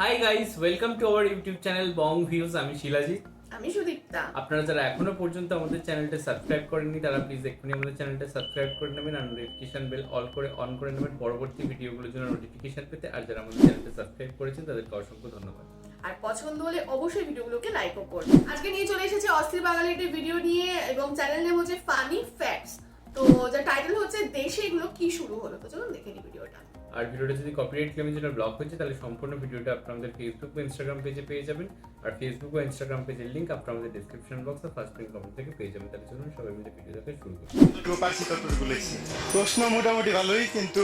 Hi guys, welcome to our YouTube channel Bong views. আমি শিলাজিৎ। আমি সুদীপ্তা। আপনারা যারা এখনো পর্যন্ত আমাদের চ্যানেলটা সাবস্ক্রাইব করেননি তারা প্লিজ এক্ষুনি আমাদের চ্যানেলটা সাবস্ক্রাইব করে নেবেন আর নোটিফিকেশন বেল অন করে নেবেন পরবর্তী ভিডিওগুলোর জন্য নোটিফিকেশন পেতে। আর যারা আমাদের চ্যানেলটা সাবস্ক্রাইব করেছেন তাদেরকে অসংখ্য ধন্যবাদ। আর পছন্দ হলে অবশ্যই ভিডিওগুলোকে লাইকও করবেন। আজকে নিয়ে চলে এসেছি অস্থির বাঙালি একটি ভিডিও নিয়ে এবং চ্যানেল নেম হচ্ছে ফানি ফ্যাক্টস। তো যার টাইটেল হচ্ছে দেশে এগুলো কি শুরু হলো। তো চলুন দেখে নিই ভিডিওটা। আর ভিডিওটা যদি কপিরাইট ক্লেমের জন্য ব্লক হয়েছে তাহলে সম্পূর্ণ ভিডিওটা আপনাদের ফেসবুক ও ইনস্টাগ্রাম পেজে পেয়ে যাবেন। আর ফেসবুক ও ইনস্টাগ্রাম পেজের লিংক আপনারা আমাদের ডেসক্রিপশন বক্স আর ফার্স্ট পিন কমেন্ট থেকে পেয়ে যাবেন। তাহলে চলুন সবাই মিলে ভিডিওটাকে শুরু করি। প্রশ্ন মোটামুটি ভালোই, কিন্তু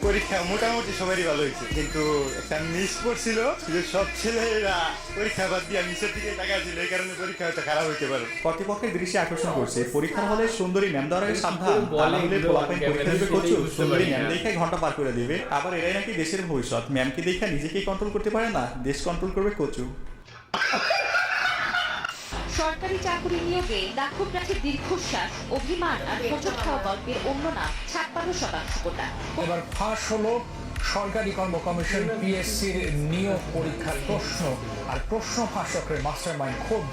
পরীক্ষা মোটামুটি সবারই ভালো হয়েছে, কিন্তু একটা মিস করছিল যে সব ছেলেরা পরীক্ষা বাদ দিয়ে নিচের দিকে তাকায় ছিল, এই কারণে পরীক্ষা হয়তো খারাপ হইতে পারে। কর্তৃপক্ষের দৃষ্টি আকর্ষণ করছে পরীক্ষার হলে সুন্দরী ম্যাম দ্বারা সাবধান, বলে তাহলে এগুলো পোলাপাইন পরীক্ষা ক্যামেরা দিবে কচু, বুঝতে সুন্দরী পারি ম্যাম না। দেখে ঘন্টা পার করে দিবে। আবার এরাই নাকি দেশের ভবিষ্যৎ, ম্যামকে দেখে নিজেকেই কন্ট্রোল করতে পারে না, দেশ কন্ট্রোল করবে কচু। সরকারি চাকরি নিয়োগে দাক্ষ প্রার্থীর দীর্ঘশ্বাস, অভিমান আর হোঁচট খাওয়া গল্পের অন্য নাম 56% কোটা। এবার ফাঁস হলো সরকারি কর্ম কমিশন পিএসসির নিয়োগ পরীক্ষার প্রশ্ন, আর প্রশ্ন ফাঁস চক্রের মাস্টারমাইন্ড খোদ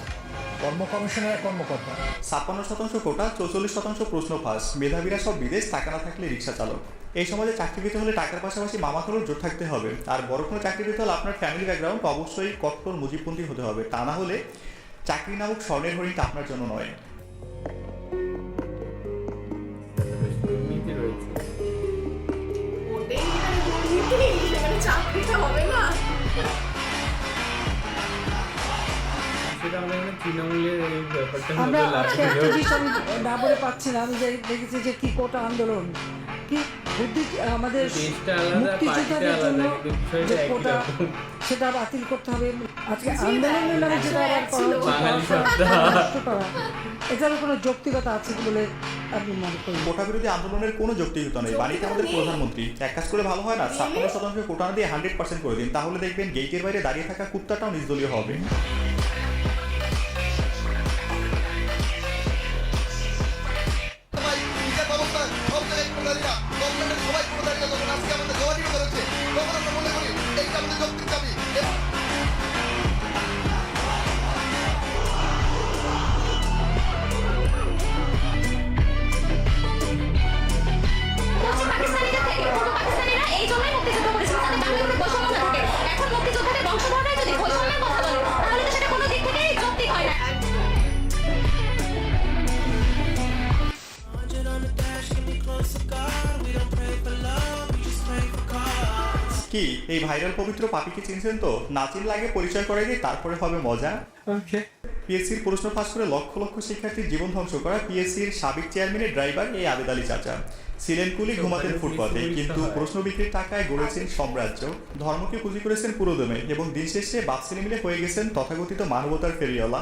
কর্ম কমিশনের কর্মকর্তা। 56% কোটা, 44% প্রশ্ন ফাঁস, মেধাবীরা সব বিদেশ, টাকা না থাকলে রিক্সা চালক। এই সমাজে চাকরি পেতে হলে টাকার পাশাপাশি মামা খালুর জোর থাকতে হবে। আর বড় কোনো চাকরি পেতে হলে আপনার ফ্যামিলি ব্যাকগ্রাউন্ড অবশ্যই কট্টর মুজিবপন্থী হতে হবে, তা না হলে চাকরি নামক স্বর্ণের হরিণটা আপনার জন্য নয়। নীতি রয়েছে। ওটাই যেখানে দুর্নীতি, সেখানে চাকরিটা হবে না। সেটা আমাদের এখানে তৃণমূলের এই ব্যাপারটা আমরা হলো আজকে একটা জিনিস আমি না বলে পাচ্ছি না। আমি যে দেখেছি যে কি কোটা আন্দোলন, কি বুদ্ধি আমাদের দেশটা আলাদা, মুক্তিযোদ্ধাদের পার্টিটা জন্য আলাদা, কিন্তু বিষয়টা যে একই কোটা রকম। সেটা বাতিল করতে হবে। আজকে আন্দোলনের নামে যেটা আবার করা হচ্ছে, বাঙালি পড়াশোনা সত্তা। নষ্ট করা, এটার কোনো যৌক্তিকতা আছে বলে আপনি মনে করেন? কোটা বিরোধী আন্দোলনের কোনো যৌক্তিকতা নেই। বাণীতে আমাদের প্রধানমন্ত্রী এক কাজ করে ভালো হয় না, 56% কোটা না দিয়ে 100% করে দিন, তাহলে দেখবেন গেটের বাইরে দাঁড়িয়ে থাকা কুত্তাটাও নির্দলীয় হবে। পাকিস্তানিদের থেকে পূর্ব পাকিস্তানিরা এই জন্যই মুক্তিযুদ্ধ করেছিল, যাতে বাংলার কোনো বৈষম্য না থাকে। এখন মুক্তিযোদ্ধাদের বংশধররাই যদি বৈষম্যের কথা বলে, তাহলে তো সেটা কোনো দিক থেকেই যৌক্তিক হয় না। কি এই ভাইরাল পবিত্র পাপিকে চিনছেন তো? নাচিন লাগে পরিচয় করে দিয়ে তারপরে হবে মজা। পিএসসির প্রশ্ন ফাঁস করে লক্ষ লক্ষ শিক্ষার্থীর জীবন ধ্বংস করা পিএসসির সাবেক চেয়ারম্যানের ড্রাইভার এই আবেদ আলী চাচা ছিলেন কুলি, ঘুমাতেন ফুটপাতে, কিন্তু প্রশ্ন বিক্রির টাকায় গড়েছেন সাম্রাজ্য, ধর্মকে পুঁজি করেছেন পুরোদমে এবং দিন শেষে বাপ ছেলে মিলে হয়ে গেছেন তথাকথিত মানবতার ফেরিওয়ালা।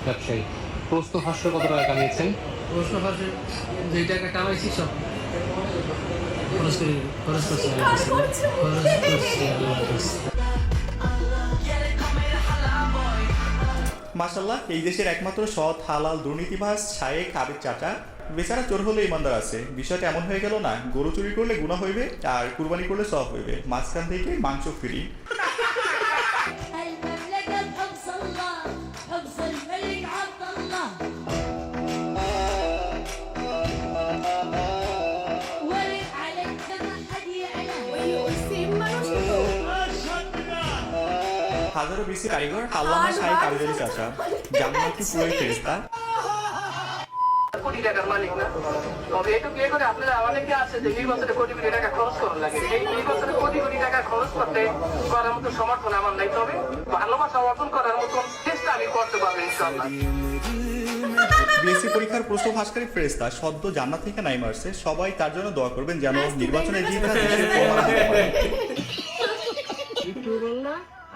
ব্যবসায়ী প্রশ্ন ফাঁসে কত টাকা কামিয়েছেন? প্রশ্ন ফাঁসে যে টাকা কামাইছি সব খরচ করছি মাশাল্লাহ, এই দেশের একমাত্র সৎ হালাল দুর্নীতিবাজ শায়েক আবেদ চাচা বেচারা চোর হলে ইমানদার আছে। বিষয়টা এমন হয়ে গেল না, গরু চুরি করলে গুনাহ হইবে আর কুরবানি করলে সওয়াব হইবে, মাঝখান থেকে মাংস ফ্রি। ওই সেম মানুষই তো। হাজারো বেশি কারিগর আল্লামা শাহেক আবেদ আলী চাচা, জান্নাতি পুরোই ফেরেশতা। কোটি টাকার মালিক না, তবে একটু বিয়ে করে আপনারা অনেকে আছে যে নির্বাচনে কোটি কোটি টাকা খরচ করার লাগে। এই নির্বাচনে কোটি কোটি টাকা খরচ করতে করার মতো সমর্থন আমার নাই, তবে ভালোবাসা অর্জন করার মতন চেষ্টা আমি করতে পারবো ইনশাআল্লাহ। বিএসসি পরীক্ষার প্রশ্ন ফাঁসকারী ফেরেশতা সদ্য জান্নাত থেকে নাইমা আসছে, সবাই তার জন্য দোয়া করবেন যেন নির্বাচনে জিতে দেশের প্রমাণ দিতে পারে।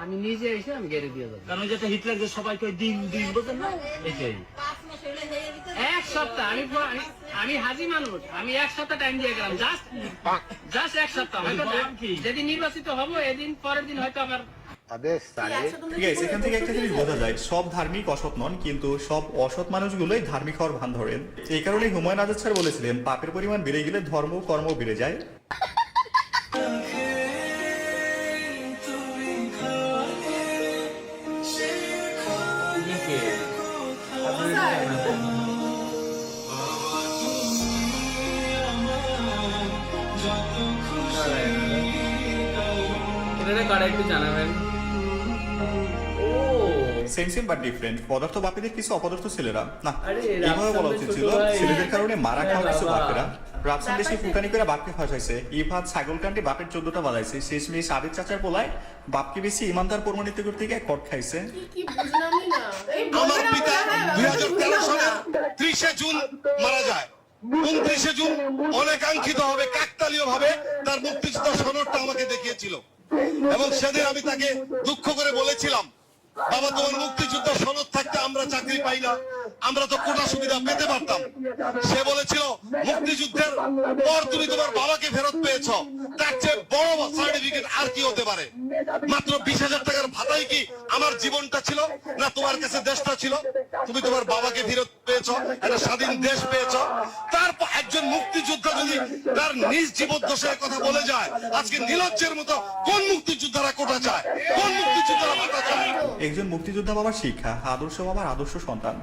আমি নিজে এসে আমি গেড়ে দিয়ে যাবো, কারণ যেটা হিটলার যে সবাইকে দিন দিন বলতেন না, এটাই এক সপ্তাহ। আমি হাজি মানুষ, আমি এক সপ্তাহ টাইম দিয়ে গেলাম, জাস্ট এক সপ্তাহ। হয়তো যেদিন নির্বাচিত হবো এদিন পরের দিন হয়তো আবার এখান থেকে একটা জিনিস বোঝা যায়, সব ধার্মিক অসৎ নন, কিন্তু সব অসৎ মানুষগুলোই ধার্মিক হওয়ার ভান ধরেন। এই কারণেই হুমায়ুন আজাদ স্যার বলেছিলেন, পাপের পরিমাণ বেড়ে গেলে ধর্ম কর্ম বেড়ে যায়। কারা একটু জানাবেন। ও সেম সেম বাট ডিফারেন্ট। পদার্থ বাপীদের কিছু অপদার্থ ছেলেরা না, আরে, এইভাবে বলা রাফসানদের উচিত ছোট ছিল ভাই। ছেলেদের কারণে মারা খাওয়া কিছু বাবা। বাপেরা। রাফসান দেশে ফুটানি করে বাপকে ফাঁসাইছে, ইফাত ছাগল কাণ্ডে বাপের 14টা বাজাইছে, শেষমেশ সাবেক চাচার পোলায় বাপকে বেশি ইমানদার প্রমাণিত করতে গিয়ে কট খাইছে। কি বুঝলামই না এই আমার বলবে না পিতা বলে, হ্যাঁ, আমি তো 2013 বুঝলাম সালের না। 30 জুন মারা যায়। 29 জুন অনেকাঙ্ক্ষিত ভাবে কাকতালীয় ভাবে তার মুক্তিযোদ্ধা সনদটা আমাকে দেখিয়েছিল এবং সেদিন আমি তাকে দুঃখ করে বলেছিলাম, বাবা তোমার মুক্তিযোদ্ধা সনদ থাকতে আমরা চাকরি পাই না, আমরা তো কোটা সুবিধা পেতে পারতাম। সে বলেছিল মুক্তিযুদ্ধের পর তুমি তোমার বাবাকে ফেরত পেয়েছ, তার চেয়ে বড় সার্টিফিকেট আর কি হতে পারে? মাত্র 20,000 টাকার ভাতাই কি আমার জীবনটা ছিল না তোমার কাছে দেশটা ছিল? তুমি তোমার বাবাকে ফেরত পেয়েছ, একটা স্বাধীন দেশ পেয়েছ। তারপর একজন মুক্তিযোদ্ধা যদি তার নিজ জীবদ্দশার কথা বলে যায়, আজকে নীলজ্জের মতো কোন মুক্তিযোদ্ধারা কোটা চায়, কোন মুক্তিযোদ্ধারা ভাতা চায়? একজন মুক্তিযোদ্ধা বাবার শিক্ষা, আদর্শ বাবার আদর্শ সন্তান।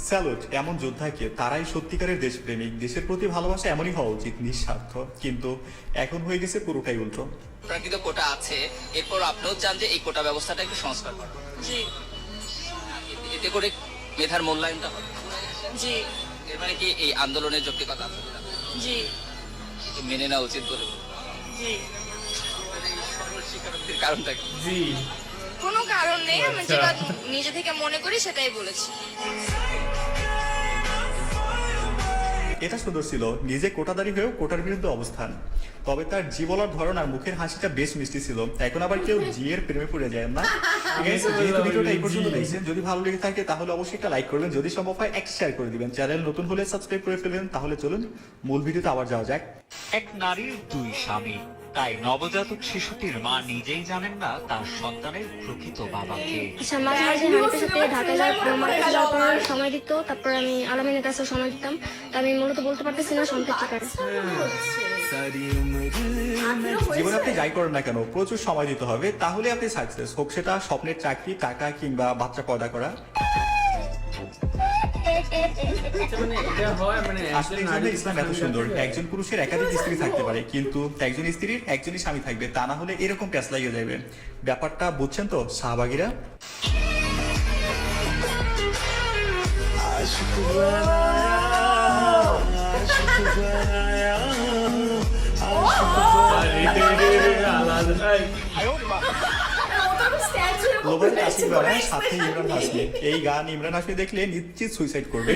স্যালুট এমন যোদ্ধাকে, তারাই সত্যিকারের দেশপ্রেমিক। দেশের প্রতি ভালোবাসা এমনই হওয়া উচিত, নিঃস্বার্থ। কিন্তু এখন হয়ে গেছে পুরোটাই উল্টো। প্রাকৃত কোটা আছে, এরপর আপনিও চান যে এই কোটা ব্যবস্থাটা একটু সংস্কার করা। জি এতে করে মেধার মূল্যায়নটা হবে। জি এর মানে কি এই আন্দোলনের যৌক্তিকতা আছে কিনা? জি এটি মেনে নেওয়া উচিত বলে জি স্বীকারোক্তির কারণটা কি? জি কোনো কারণ নেই, আমি আচ্ছা। যেটা নিজে থেকে মনে করি সেটাই বলেছি। এটা সুন্দর ছিল, নিজে কোটাদারি হয়েও কোটার বিরুদ্ধে অবস্থান। তবে তার জি বলার ধরন আর মুখের হাসিটা বেশ মিষ্টি ছিল। এখন আবার কেউ জি এর প্রেমে পড়ে যায় না। Guys, যেহেতু ভিডিওটা এই পর্যন্ত দেখছেন, যদি ভালো লেগে থাকে তাহলে অবশ্যই একটা লাইক করবেন, যদি সম্ভব হয় এক শেয়ার করে দিবেন। চ্যানেল নতুন হলে সাবস্ক্রাইব করে ফেলবেন। তাহলে চলুন মূল ভিডিওতে আবার যাওয়া যাক। এক নারীর দুই স্বামী, তাই নবজাতক শিশুটির মা নিজেই জানেন না তার সন্তানের প্রকৃত বাবাকে। মাঝে মাঝে হানিফের সাথে ঢাকা যাওয়ার সময় দিত, তারপর আমি আলামিনের কাছে সময় দিতাম। তা আমি মূলত বলতে পারতেছি না সন্তান জীবনে আপনি যাই করেন না কেন প্রচুর সময় দিতে হবে, তাহলে আপনি সাকসেস। হোক সেটা স্বপ্নের চাকরি, টাকা কিংবা বাচ্চা পয়দা করা। মানে এটা হয় মানে আসলে এই জন্য ইসলাম এত সুন্দর। একজন পুরুষের একাধিক স্ত্রী থাকতে পারে, কিন্তু একজন স্ত্রীর একজনই স্বামী থাকবে, তা না হলে এরকম প্যাঁচ লাগিয়ে যাবে। ব্যাপারটা বুঝছেন তো শাহবাগীরা? গ্লোবাল ক্লাসিক গানের সাথে ইমরান হাসমি। এই গান ইমরান হাসমি দেখলে নিশ্চিত সুইসাইড করবে।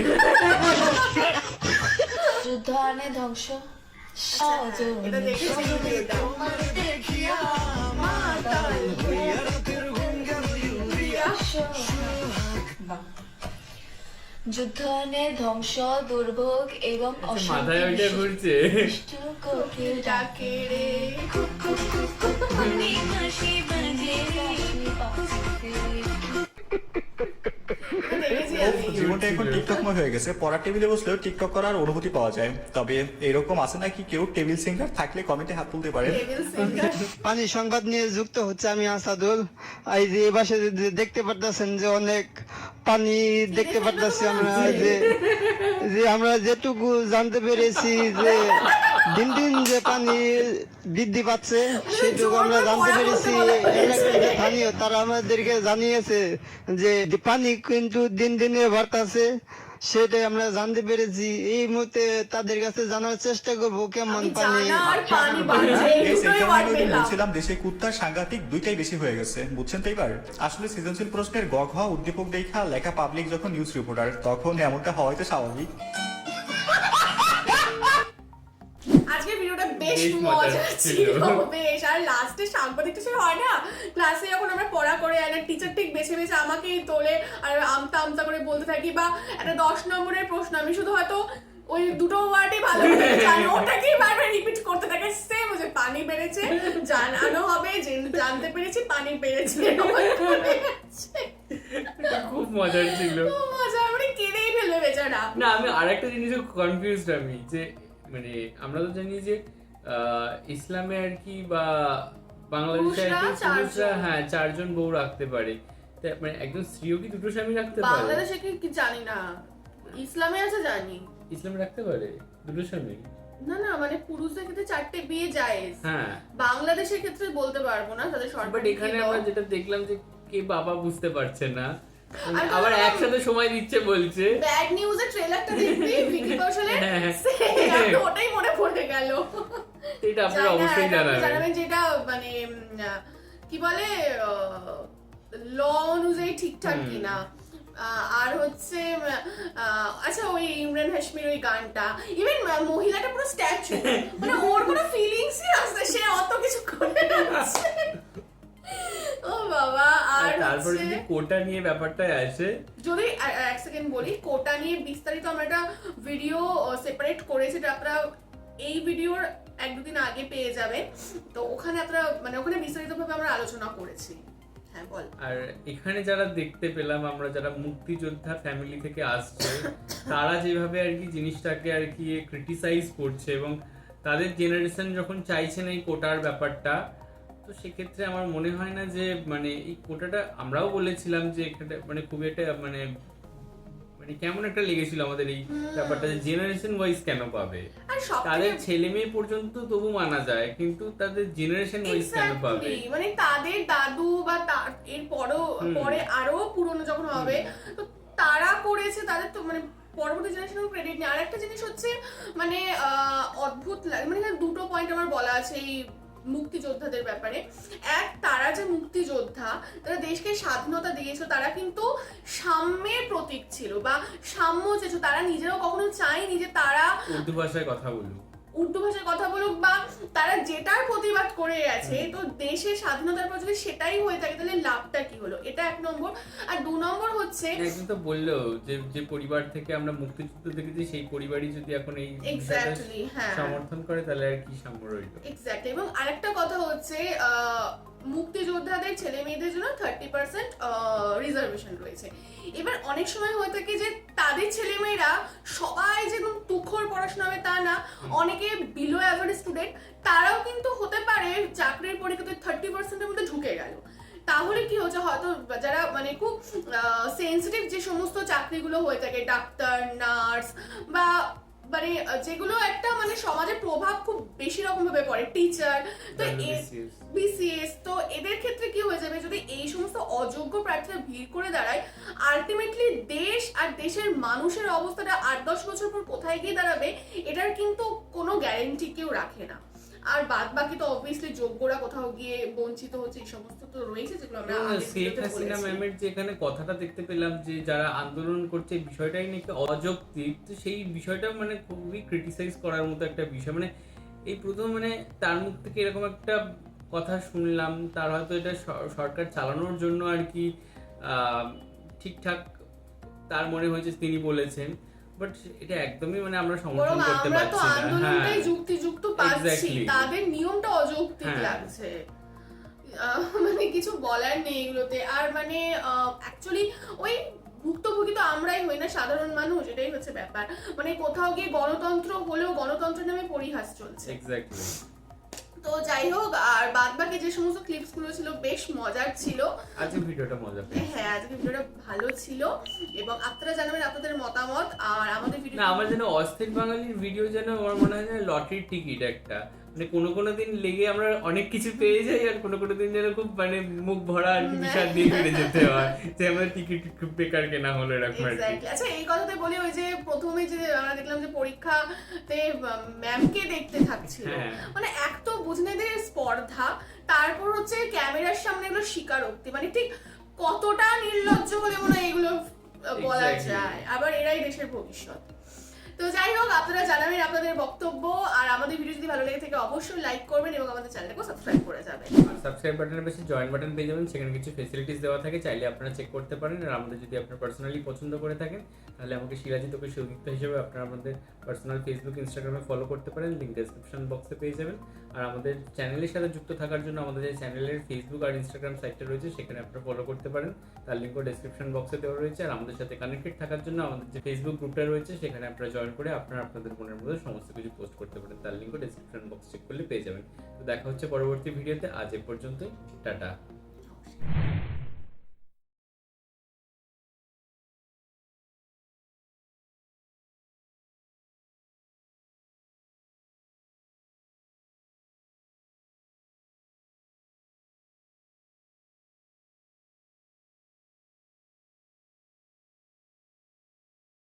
যুদ্ধ আনে ধ্বংস, এটা দেখেছি ভিডিওটা। যুদ্ধ আনে ধ্বংস, দুর্ভোগ এবং মাথায় ওইটা ঘুরছে। ডাকে রে দেখেছি আমি। জীবনটা এখন টিকটকময় হয়ে গেছে। পড়ার টেবিলে বসলেও টিকটক করার অনুভূতি পাওয়া যায়। তবে এরকম আছে নাকি কেউ টেবিল সিঙ্গার থাকলে কমেন্টে হাত তুলতে পারেন। পানি সংবাদ নিয়ে যুক্ত হচ্ছে আমি আসাদুল। এই যে এবারে দেখতে পারতেছেন যে অনেক পানি দেখতে পারতেছি আমরা, যে আমরা যেটুকু জানতে পেরেছি যে দিন দিন যে পানি বৃদ্ধি পাচ্ছে সেটুকু আমরা জানতে পেরেছি। এলাকার যে স্থানীয় তারা আমাদেরকে জানিয়েছে যে পানি কিন্তু দিন দিনে বাড়তেছে, সেটাই আমরা জানতে পেরেছি। এই মুহূর্তে তাদের কাছে জানার চেষ্টা করবো কেমন পানি। বলছিলাম দেশে কুত্তার সাংঘাতিক দুইটাই বেশি হয়ে গেছে, বুঝছেন তো এবার? আসলে সৃজনশীল প্রশ্নের গগ হওয়া, উদ্দীপক দেখা লেখা পাবলিক যখন নিউজ রিপোর্টার, তখন এমনটা হওয়াই তো স্বাভাবিক। আজকের ভিডিওটা বেশ বেশ মজা মজার ছিল, ছিল। বেশ। আর লাস্টে সাংবাদিক কিছু হয় না, ক্লাসে যখন আমরা পড়া করে একটা টিচার ঠিক বেছে বেছে আমাকেই তোলে আর আমতা আমতা করে বলতে থাকি, বা একটা 10 নম্বরের প্রশ্ন আমি শুধু হয়তো ওই দুটো ওয়ার্ডই ভালো করে জানি, ওটাকেই বারবার রিপিট করতে থাকে। সেম যে পানি বেড়েছে, জানানো হবে, জানতে পেরেছি পানি বেড়েছে। খুব মজার ছিল। খুব মজা, মানে কেঁদেই ফেলবে বেচারা। না আমি আরেকটা জিনিসে কনফিউজড আমি, যে মানে আমরা তো জানি যে ইসলামে আর কি বা বাংলাদেশে আর কি পুরুষরা 4 জন বউ রাখতে পারে, মানে একজন স্ত্রীও কি 2টো স্বামী রাখতে পারে? বাংলাদেশে কি জানি না, ইসলামে আছে জানি। ইসলামে রাখতে পারে 2টো স্বামী? না না মানে পুরুষদের ক্ষেত্রে 4টে বিয়ে জায়েজ, হ্যাঁ বাংলাদেশের ক্ষেত্রে বলতে পারবো না, তাদের বাট সরকারি এখানে law। আমরা যেটা দেখলাম যে কে বাবা বুঝতে পারছে না, আর আবার তারপর একসাথে সময় দিচ্ছে বলছে। ব্যাড নিউজের ট্রেলারটা দেখবি ভিকি কৌশলের, হ্যাঁ। আমার ওটাই মনে পড়ে গেল। এটা আপনারা অবশ্যই জানাবেন। যেটা মানে কি বলে ল অনুযায়ী ঠিকঠাক কিনা। আর হচ্ছে আচ্ছা ওই ইমরান হাশমির ওই গানটা, ইভেন মহিলাটা পুরো স্ট্যাচু, মানে ওর কোনো ফিলিংসই আছে, সে অত কিছু করে যাচ্ছে। ও বাবা। আর তারপরে হচ্ছে যদি কোটা নিয়ে ব্যাপারটা আসে, যদি এক সেকেন্ড বলি, কোটা নিয়ে বিস্তারিত আমরা একটা ভিডিও সেপারেট করেছি, যেটা আপনারা এই ভিডিওর 1-2 দিন আগে পেয়ে যাবেন। তো ওখানে আপনারা মানে ওখানে বিস্তারিতভাবে আমরা আলোচনা করেছি। হ্যাঁ বল। আর এখানে যারা দেখতে পেলাম আমরা যারা মুক্তিযোদ্ধা ফ্যামিলি থেকে আসছে, তারা যেভাবে আর কি জিনিসটাকে আর কি ক্রিটিসাইজ করছে এবং তাদের জেনারেশন যখন চাইছে না এই কোটার ব্যাপারটা, তো সেক্ষেত্রে আমার মনে হয় না যে মানে এই কোটাটা, আমরাও বলেছিলাম যে একটা মানে খুবই একটা মানে মানে কেমন একটা লেগেছিল আমাদের এই ব্যাপারটা, যে জেনারেশন ওয়াইজ কেন পাবে, আর তাদের ছেলে মেয়ে পর্যন্ত তবু মানা যায় কিন্তু তাদের জেনারেশন ওয়াইজ কেন পাবে, মানে তাদের দাদু বা এর পরে আরো পুরনো যখন হবে তো তারা করেছে, তাদের তো মানে পরবর্তী জেনারেশনের ক্রেডিট নেই। আরেকটা জিনিস হচ্ছে মানে অদ্ভুত লাগে, মানে দুটো পয়েন্ট আমার বলা আছে এই মুক্তিযোদ্ধাদের ব্যাপারে। এক, তারা যে মুক্তিযোদ্ধা, তারা দেশকে স্বাধীনতা দিয়েছিল, তারা কিন্তু সাম্যের প্রতীক ছিল বা সাম্য চেয়েছিল। তারা নিজেরাও কখনো চায়নি যে তারা উর্দু ভাষায় কথা বলুক, উর্দু ভাষায় কথা বলুক, বা তারা যেটার প্রতিবাদ করে গেছে, তো দেশের স্বাধীনতার পর যদি সেটাই হয়ে থাকে তাহলে লাভটা কি হলো, এটা 1 নম্বর। আর 2 নম্বর হচ্ছে একদিন তো বললো যে যে পরিবার থেকে আমরা মুক্তিযুদ্ধ দেখেছি সেই পরিবারই যদি এখন এই এক্স্যাক্টলি হ্যাঁ সমর্থন করে তাহলে আর কি সাম্য রইল। এক্স্যাক্টলি। এবং আরেকটা কথা হচ্ছে মুক্তিযোদ্ধাদের ছেলে মেয়েদের জন্য 30% রিজার্ভেশন রয়েছে। এবার অনেক সময় হয়ে থাকে যে তাদের ছেলে মেয়েরা সবাই যে তুখোর পড়াশোনা হবে তা না, অনেকে বিলো অ্যাভারেজ স্টুডেন্ট, তারাও কিন্তু হতে পারে চাকরির পরীক্ষাতে 30%-এর মধ্যে ঢুকে গেল। তাহলে কি হচ্ছে, হয়তো যারা মানে খুব সেন্সিটিভ যে সমস্ত চাকরিগুলো হয়ে থাকে, ডাক্তার, নার্স বা মানে যেগুলো একটা মানে সমাজে প্রভাব খুব বেশি রকম ভাবে পড়ে, টিচার, তো বিসিএস, তো এদের ক্ষেত্রে কি হয়ে যাবে যদি এই সমস্ত অযোগ্য প্রার্থীরা ভিড় করে দাঁড়ায়, আলটিমেটলি দেশ আর দেশের মানুষের অবস্থাটা 8-10 বছর পর কোথায় গিয়ে দাঁড়াবে এটার কিন্তু কোনো গ্যারান্টি কেউ রাখে না। আর বাদ বাকি তো অবভিয়াসলি যোগ্যরা কোথাও গিয়ে বঞ্চিত হচ্ছে, এই সমস্ত তো রয়েছে যেগুলো আমরা শেখ হাসিনা ম্যামের যে এখানে কথাটা দেখতে পেলাম যে যারা আন্দোলন করছে বিষয়টাই নাকি অযৌক্তিক, তো সেই বিষয়টা মানে খুবই ক্রিটিসাইজ করার মতো একটা বিষয়। মানে এই প্রথম মানে তার মুখ থেকে এরকম একটা কথা শুনলাম, তার হয়তো এটা সরকার চালানোর জন্য আর কি ঠিকঠাক তার মনে হয়েছে তিনি বলেছেন, বাট এটা একদমই মানে আমরা সমর্থন করতে পারছি না। আন্দোলনটাই যুক্তিযুক্ত পাচ্ছি, তাদের নিয়মটা অযৌক্তিক লাগছে, মানে কিছু বলার নেই এগুলোতে। আর মানে অ্যাকচুয়ালি ওই ভুক্তভোগী তো আমরাই হই না, সাধারণ মানুষ, এটাই হচ্ছে ব্যাপার। মানে কোথাও গিয়ে গণতন্ত্র হলেও গণতন্ত্রের নামে পরিহাস চলছে। এক্স্যাক্টলি। তো যাই হোক, আর বাদ বাকি যে সমস্ত ক্লিপস গুলো ছিল বেশ মজার ছিল। আজকের ভিডিওটা মজা পেয়েছি। হ্যাঁ আজকের ভিডিওটা ভালো ছিল এবং আপনারা জানাবেন আপনাদের মতামত। আর আমাদের ভিডিও না, আমার যেন অস্থির বাঙালির ভিডিও যেন আমার মনে হয় যেন লটারির টিকিট একটা, মানে কোনো দিন লেগে আমরা অনেক কিছু পেয়ে যাই আর কোনো দিন যেন খুব মানে মুখ ভরা আর কি বিষাদ দিয়ে ফিরে যেতে হয় যে আমরা টিকিট বেকার কেনা হলো এরকম আর কি। আচ্ছা এই কথাতে বলি, ওই যে প্রথমে যে আমরা দেখলাম যে পরীক্ষাতে ম্যামকে দেখতে থাকছিল, মানে এক তো বুঝনেদের স্পর্ধা, তারপর হচ্ছে ক্যামেরার সামনে এগুলো স্বীকারোক্তি, মানে ঠিক কতটা নির্লজ্জ হলে মনে হয় এগুলো বলা যায়। আবার এরাই দেশের ভবিষ্যৎ। তো যাই হোক, আপনারা জানাবেন আপনাদের বক্তব্য, আর আমাদের ভিডিও যদি ভালো লেগে থাকে অবশ্যই লাইক করবেন এবং আমাদের চ্যানেলকে সাবস্ক্রাইব করে যাবেন। আর সাবস্ক্রাইব বাটনের পাশে জয়েন বাটন পেয়ে যাবেন, সেখানে কিছু ফেসিলিটিস দেওয়া থাকে, চাইলে আপনারা চেক করতে পারেন। আর আমাদের যদি আপনারা পার্সোনালি পছন্দ করে থাকেন তাহলে আমাকে শিলাজিৎ ওকে সৌদিত্য হিসেবে আপনারা আমাদের পার্সোনাল ফেসবুক, ইনস্টাগ্রামে ফলো করতে পারেন, লিঙ্ক ডেসক্রিপশন বক্সে পেয়ে যাবেন। আর আমাদের চ্যানেলের সাথে যুক্ত থাকার জন্য আমাদের যে চ্যানেলের ফেসবুক আর ইনস্টাগ্রাম সাইটটা রয়েছে সেখানে আপনারা ফলো করতে পারেন, তার লিঙ্কও ডেসক্রিপশন বক্সে দেওয়া রয়েছে। আর আমাদের সাথে কানেক্টেড থাকার জন্য আমাদের যে ফেসবুক গ্রুপটা রয়েছে সেখানে আপনারা জয়েন করে আপনারা আপনাদের মনের মধ্যে সমস্ত কিছু পোস্ট করতে পারেন, তার লিঙ্কও ডেসক্রিপশন বক্স চেক করলে পেয়ে যাবেন। তো দেখা হচ্ছে পরবর্তী ভিডিওতে, আজ এ পর্যন্তই, টাটা।